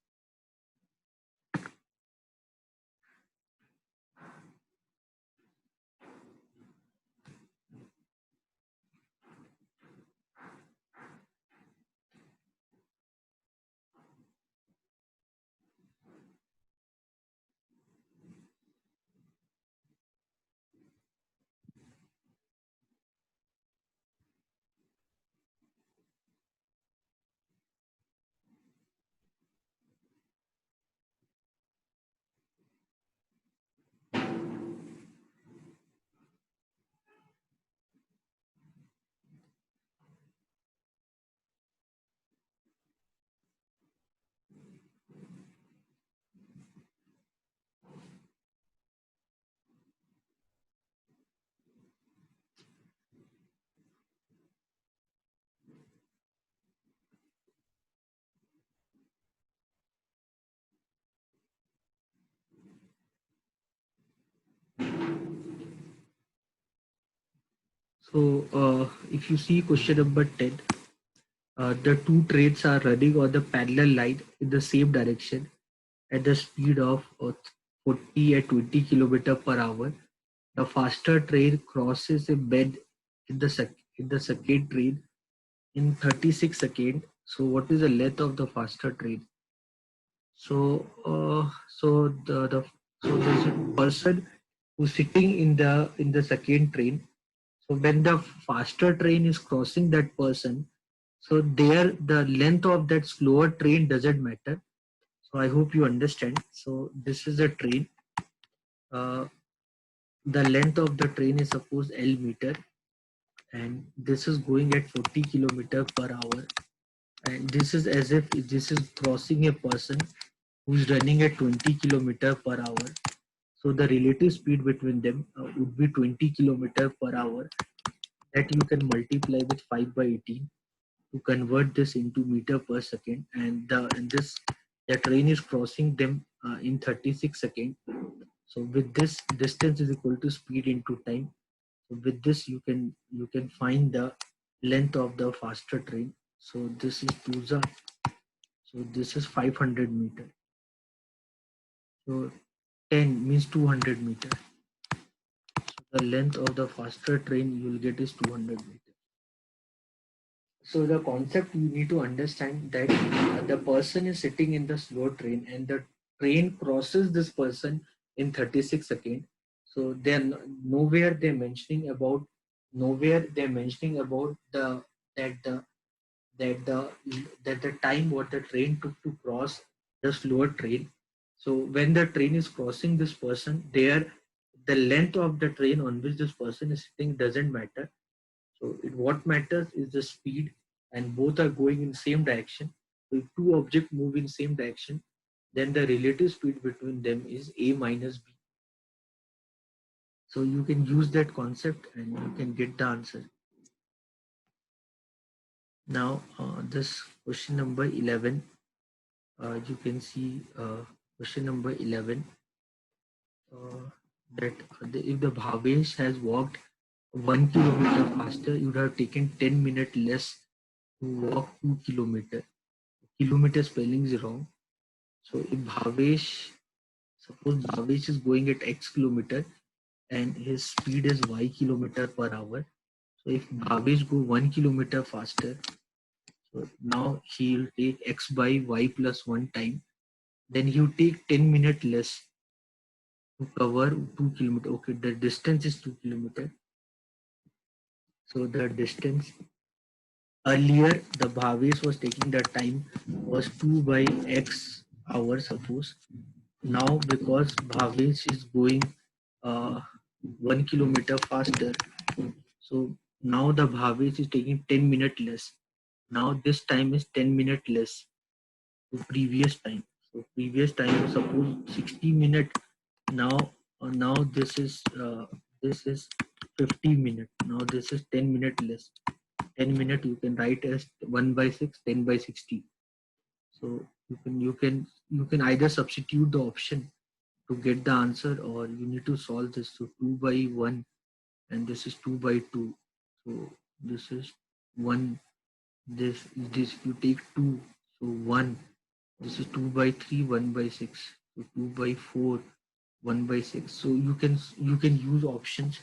So if you see question number 10, the two trains are running on the parallel line in the same direction at the speed of 40 and 20 kilometer per hour. The faster train crosses a bend in the second train in 36 seconds. So what is the length of the faster train? So so there's a person who's sitting in the second train. So when the faster train is crossing that person, so there the length of that slower train doesn't matter. So I hope you understand. So this is a train. Uh, the length of the train is suppose L meter, and this is going at 40 kilometer per hour. And this is as if this is crossing a person who's running at 20 kilometer per hour. So the relative speed between them would be 20 kilometer per hour, that you can multiply with 5 by 18 to convert this into meter per second, and the train is crossing them in 36 seconds. So with this, distance is equal to speed into time. So with this you can find the length of the faster train. So this is Tuza. So this is 500 meter. So 10 means 200 meter. So the length of the faster train you will get is 200 meter. So the concept you need to understand that the person is sitting in the slow train and the train crosses this person in 36 seconds. So then nowhere they're mentioning about that the that the that the time what the train took to cross the slower train. So when the train is crossing this person, there the length of the train on which this person is sitting doesn't matter. So what matters is the speed, and both are going in same direction. So if two objects move in same direction, then the relative speed between them is a minus b. So you can use that concept and you can get the answer. Now this question number 11, you can see question number 11, uh, that if the Bhavesh has walked 1 kilometer faster, you would have taken 10 minutes less to walk 2 kilometer. Kilometer spelling is wrong. So if suppose Bhavesh is going at x kilometer and his speed is y kilometer per hour. So if Bhavesh go 1 kilometer faster, so now he will take x by y plus 1 time. Then he will take 10 minutes less to cover 2 kilometer. Okay, the distance is 2 kilometer. So the distance earlier the Bhavesh was taking the time was 2 by x hours suppose. Now because Bhavesh is going uh, 1 kilometer faster, so now the Bhavesh is taking 10 minutes less. Now this time is 10 minutes less to previous time. So previous time was suppose 60 minutes. Now now this is 50 minutes. Now this is 10 minutes less. 10 minutes you can write as 1 by 6, 10 by 60. So you can either substitute the option to get the answer, or you need to solve this. So 2 by 1 and this is 2 by 2. So this is 1. This you take 2. So 1. This is 2 by 3, 1 by 6. So 2 by 4, 1 by 6. So you can use options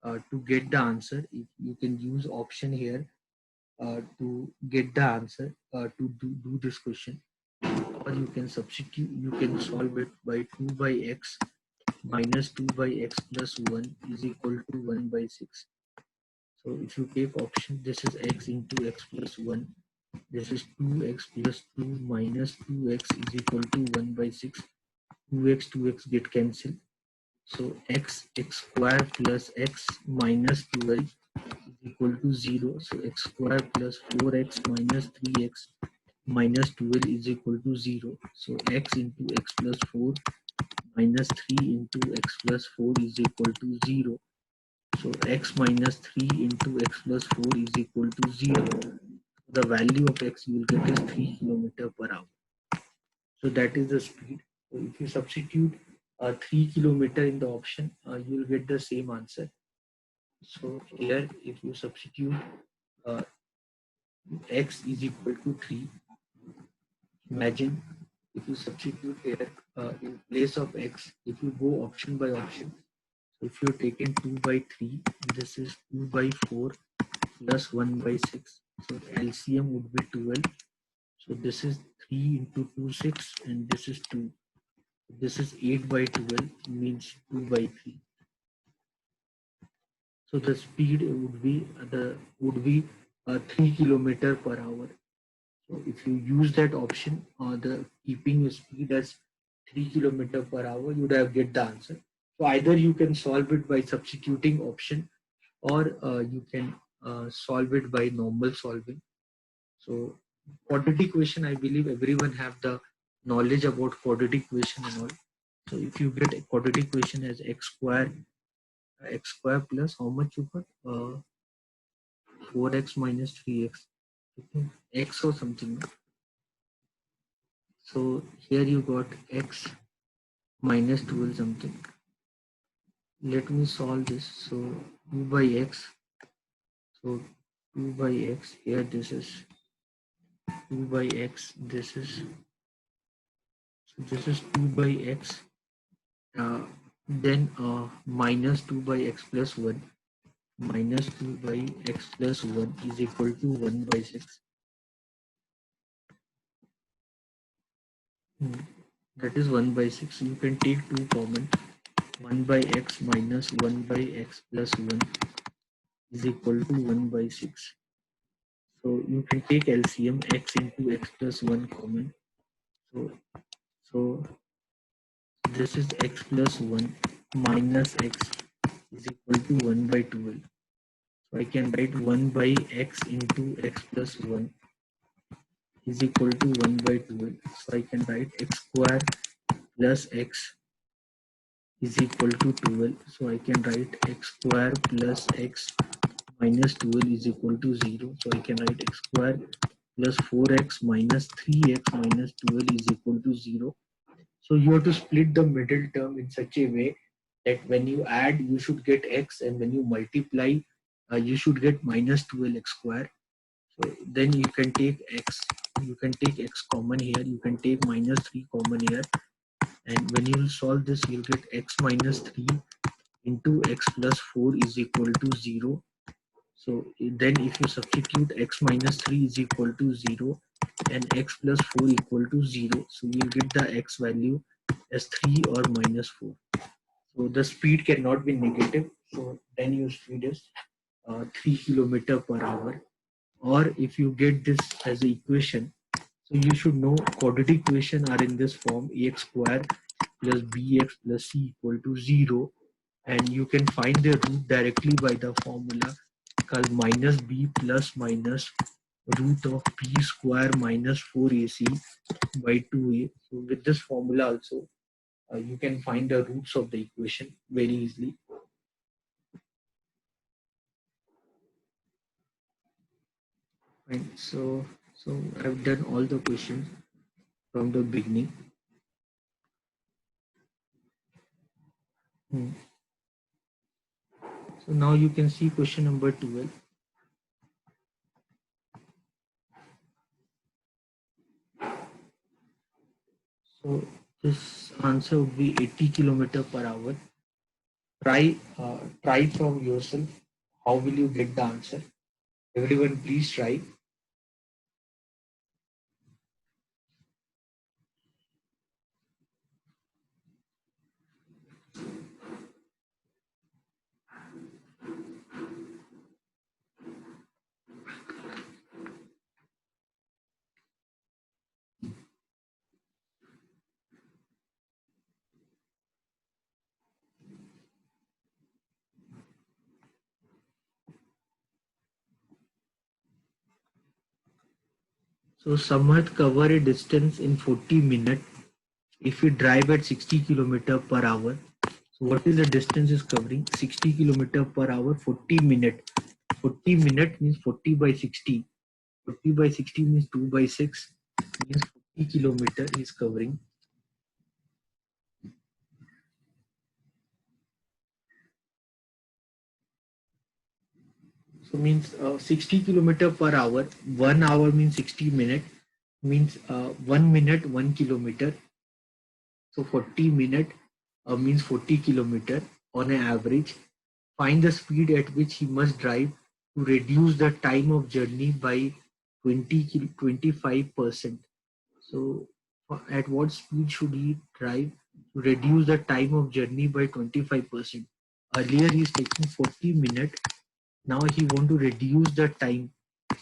to get the answer. You can use option here to get the answer do this question, or you can substitute, you can solve it by 2 by x minus 2 by x plus 1 is equal to 1 by 6. So if you take option, this is x into x plus 1, this is 2x plus 2 minus 2x is equal to 1 by 6. 2x get cancelled. So x square plus x minus 12 is equal to 0. So x square plus 4x minus 3x minus 12 is equal to 0. So x into x plus 4 minus 3 into x plus 4 is equal to 0. So x minus 3 into x plus 4 is equal to 0. The value of x you will get is 3 kilometer per hour. So that is the speed. So if you substitute 3 kilometer in the option, you will get the same answer. So here if you substitute uh, x is equal to 3, imagine if you substitute here in place of x, if you go option by option, so if you're taking 2 by 3, this is 2 by 4 plus 1 by 6. So LCM would be 12. So this is 3 into 2, 6, and this is 2. This is 8 by 12 means 2 by 3. So the speed would be 3 kilometer per hour. So if you use that option, the keeping your speed as 3 km/h, you would have get the answer. So either you can solve it by substituting option, or you can solve it by normal solving. So quadratic equation, I believe everyone have the knowledge about quadratic equation and all. So if you get a quadratic equation as x square plus how much you got? 4x minus 3x, x or something. So here you got x minus 12 something. Let me solve this. So 2 by x. So 2 by x here, this is 2 by x. This is 2 by x. Then minus 2 by x plus 1. Minus 2 by x plus 1 is equal to 1 by 6. That is 1 by 6. You can take 2 common. 1 by x minus 1 by x plus 1 is equal to 1 by 6. So you can take LCM x into x plus 1 common. So this is x plus 1 minus x is equal to 1 by 12. So I can write 1 by x into x plus 1 is equal to 1 by 12. So I can write x square plus x is equal to 12. So I can write x square plus x minus 12 is equal to 0. So I can write x square plus 4x minus 3x minus 12 is equal to 0. So you have to split the middle term in such a way that when you add, you should get x, and when you multiply, you should get minus 12x square. So then you can take x common here, you can take minus 3 common here, and when you solve this, you'll get x minus 3 into x plus 4 is equal to 0. So then if you substitute x minus 3 is equal to 0 and x plus 4 equal to 0, so you'll get the x value as 3 or minus 4. So the speed cannot be negative. So then your speed is 3 km/h. Or if you get this as an equation, so you should know quadratic equation are in this form: ax square plus bx plus c equal to 0, and you can find the root directly by the formula called minus b plus minus root of b square minus 4ac by 2a. So with this formula also, you can find the roots of the equation very easily. Fine. So I've done all the questions from the beginning. So now you can see question number 12. So this answer would be 80 km/h. Try from yourself. How will you get the answer? Everyone, please try. So Samarth cover a distance in 40 minutes if we drive at 60 km/h. So what is the distance is covering? 60 km/h, 40 minutes. 40 minutes means 40 by 60. 40 by 60 means 2 by 6, means 40 kilometer is covering. So means 60 km/h, 1 hour means 60 minutes, means 1 minute 1 kilometer. So 40 minutes means 40 kilometer on an average. Find the speed at which he must drive to reduce the time of journey by 25%. So at what speed should he drive to reduce the time of journey by 25%? Earlier he is taking 40 minutes. Now he want to reduce the time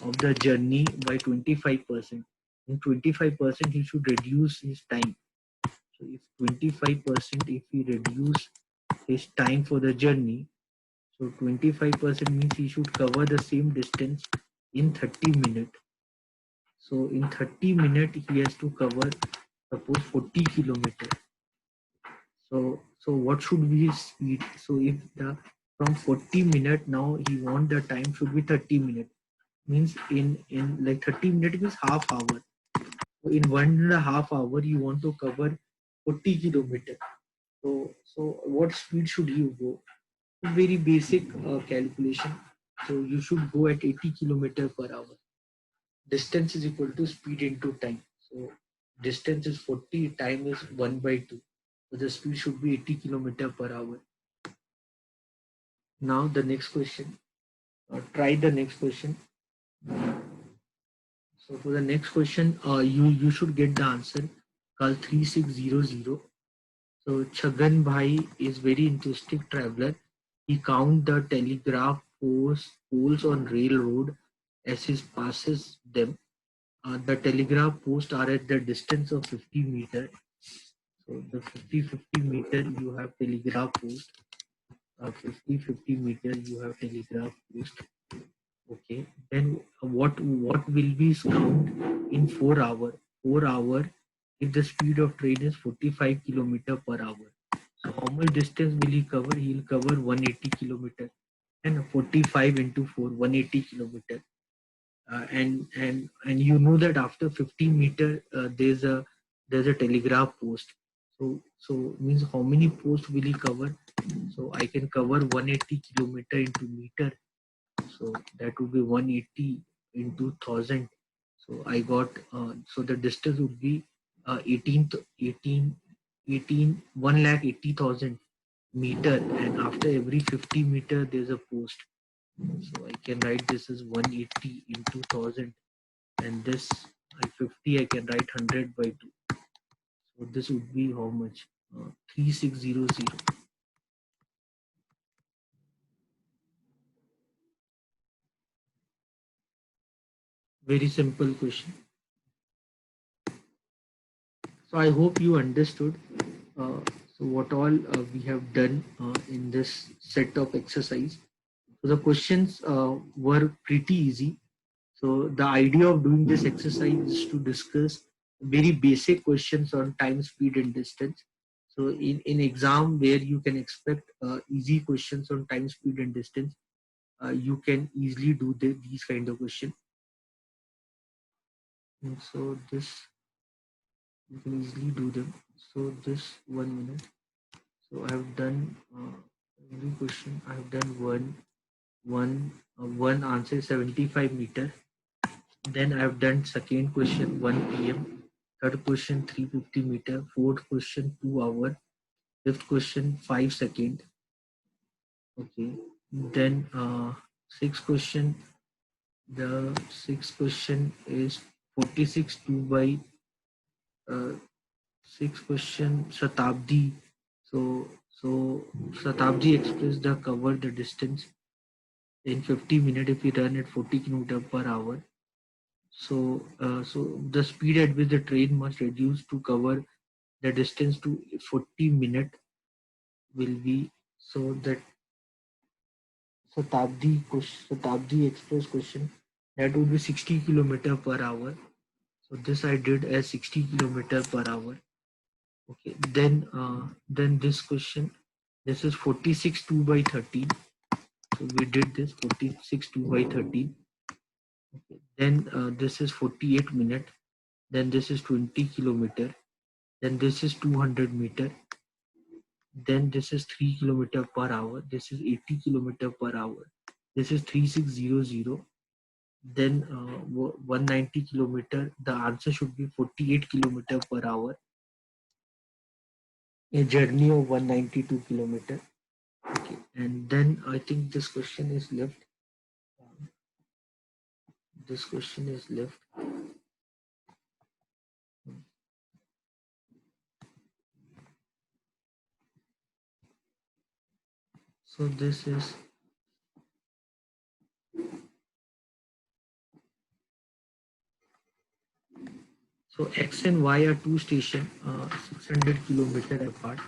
of the journey by 25%. In 25% he should reduce his time. So if 25%, if he reduce his time for the journey, so 25% means he should cover the same distance in 30 minutes. So in 30 minutes he has to cover suppose 40 kilometers. So what should be his speed? So if the from 40 minutes now he want the time should be 30 minutes, means in like 30 minutes means half hour. So in 1.5 hours you want to cover 40 kilometers. So what speed should you go? Very basic calculation. So you should go at 80 kilometers per hour. Distance is equal to speed into time. So distance is 40, time is 1 by 2. So the speed should be 80 kilometers per hour. Now the next question. Try the next question. So for the next question, you should get the answer. Call 3600. So Chhagan Bhai is very enthusiastic traveler. He count the telegraph poles on railroad as he passes them. The telegraph posts are at the distance of 50 meter. So the 50 meter you have telegraph post. 50 meter you have telegraph post. Okay. Then what will be count in 4 hour? 4 hour if the speed of train is 45 kilometer per hour. So how much distance will he cover? He'll cover 180 kilometer, and 45 into 4, 180 kilometer. And you know that after 50 meter there's a telegraph post. So means how many posts will he cover? So I can cover 180 kilometer into meter. So that would be 180 into 1000. So I got so the distance would be 18 1,80,000 meter, and after every 50 meter there's a post. So I can write this as 180 into 1000, and this 50 I can write 100 by 2. So this would be how much? 3600. Very simple question. So I hope you understood. Uh, so what all we have done in this set of exercise. So the questions were pretty easy. So the idea of doing this exercise is to discuss very basic questions on time, speed, and distance. So in exam where you can expect easy questions on time, speed, and distance, you can easily do these kind of questions. And so this you can easily do them. So this 1 minute. So I have done every question. I have done one answer 75 meter. Then I have done second question 1 p.m. Third question 350 meter. Fourth question 2 hour. Fifth question 5 second. Okay. Then sixth question. The sixth question is 46 2 by uh, sixth question Shatabdi. So Shatabdi Express the cover the distance in 50 minutes if we run at 40 km per hour. So the speed at which the train must reduce to cover the distance to 40 minutes will be so that Shatabdi Express question that would be 60 km per hour. So this I did as 60 km per hour. Okay, then this question, this is 46 2 by 13. So we did this 46 2 by 13. Okay. Then this is 48 minutes. Then this is 20 kilometer. Then this is 200 meter. Then this is 3 kilometer per hour. This is 80 kilometer per hour. This is 3600. Then 190 kilometer. The answer should be 48 kilometer per hour. A journey of 192 kilometer. Okay. And then I think this question is left. This question is left. So this is So X and Y are two stations 600 kilometer apart.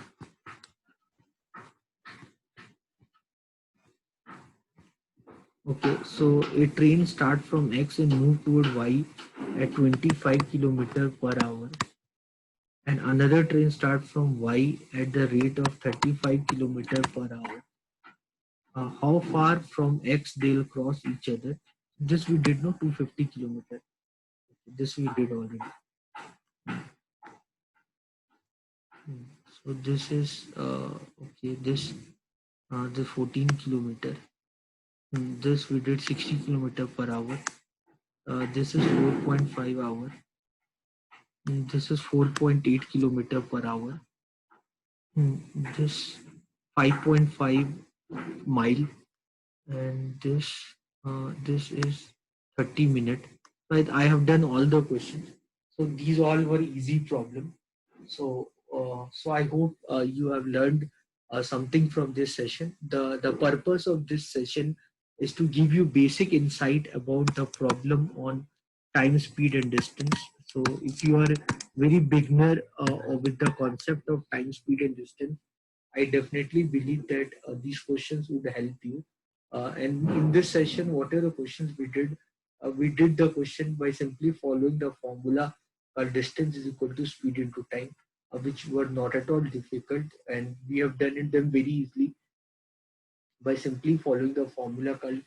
Okay, so a train start from X and move toward Y at 25 kilometer per hour, and another train start from Y at the rate of 35 kilometer per hour. How far from X they'll cross each other? This we did not 250 kilometer. This we did already. Hmm. So this is okay. The 14 kilometer. This we did 60 kilometer per hour. This is 4.5 hour. This is 4.8 kilometer per hour. This 5.5 mile, and this is 30 minute. Right, I have done all the questions. So these all were easy problem. So I hope you have learned something from this session. The purpose of this session is to give you basic insight about the problem on time, speed, and distance. So if you are very beginner with the concept of time, speed, and distance, I definitely believe that these questions would help you. And in this session, what are the questions we did? We did the question by simply following the formula distance is equal to speed into time, which were not at all difficult, and we have done it them very easily by simply following the formula called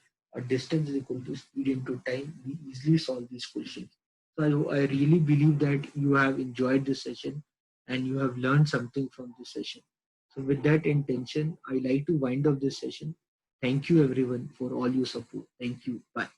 distance is equal to speed into time. We easily solve these questions. So I really believe that you have enjoyed this session and you have learned something from this session. So with that intention, I like to wind up this session. Thank you everyone for all your support. Thank you. Bye.